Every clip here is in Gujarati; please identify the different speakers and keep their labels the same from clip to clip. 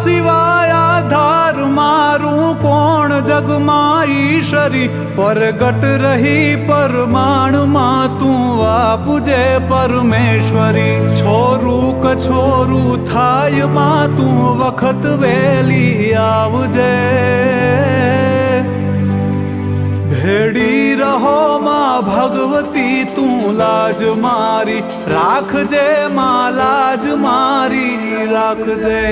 Speaker 1: સિવાય આધાર મારું કોણ જગમાં ઈશ્વરી પરગટ રહી પરમાણમાં તું આપજે પરમેશ્વરી છોરું કછોરું થાય માં તું વખત વેલી આવજે ભેડી રહો માં ભગવતી તું લાજ મારી રાખજે માં લાજ મારી રાખજે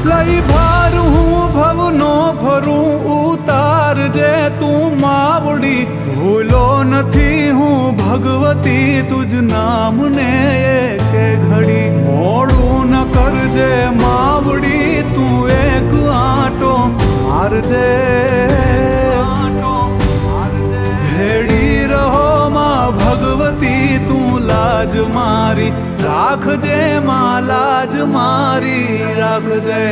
Speaker 1: લઈ ભાર હું ભવનો ભરું ઉતારજે તું માવડી ભૂલો નથી હું ભગવતી તુજ નામને એકે ઘડી મોડું ન કરજે માવડી તું એક આંટો મારજે ભેડી રહો માં ભગવતી તું લાજ મારી રાખજે માં લાજ મારી રાખજે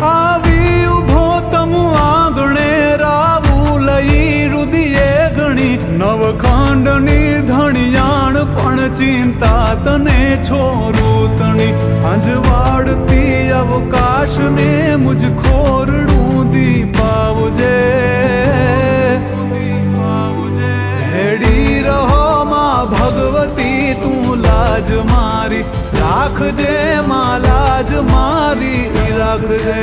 Speaker 1: આવી ઉભો તમ આંગણે રાવું લઈ રુદિયે ગણી નવખંડની ધણિયાણ પણ ચિંતા તને છોરું તણી અંજવાડતી અવકાશને મુજ ખોરડું દીપાવજે ભેડી રહો માં ભગવતી તું લાજ મારી રાખજે માં લાજ મારી રાખજે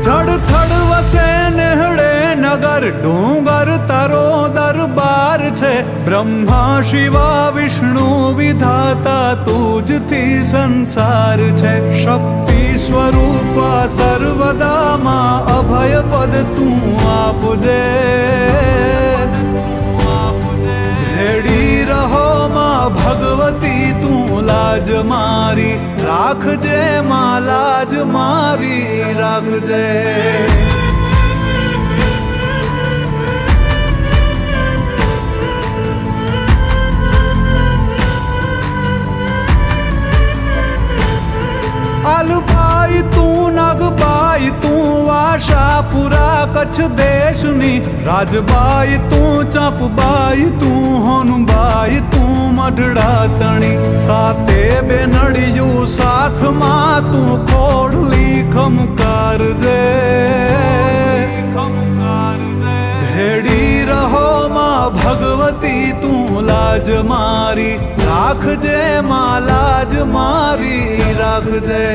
Speaker 1: જડથડ વસે નેહડે નગર ડુંગર તારો દરબાર છે બ્રહ્મા શિવા વિષ્ણુ વિધાતા તુજથી સંસાર છે શક્તિ સ્વરૂપા સર્વદામાં અભય પદ તું આપજે ભેડી રહો માં ભગવતી તું લાજ મારી રાખજે માં લાજ મારી રાખજે આલુભાઈ તું નાગબાઈ તું આશાપુરા કચ્છ દેશની રાજબાઈ તું ચાંપબાઈ તું હોનબાઈ તું મઢડા તણી સાતે બેનડિયું સાથમાં તું ખોડલી ખમકારજે ભેડી રહો માં ભગવતી તું લાજ મારી રાખજે માં લાજ મારી રાખજે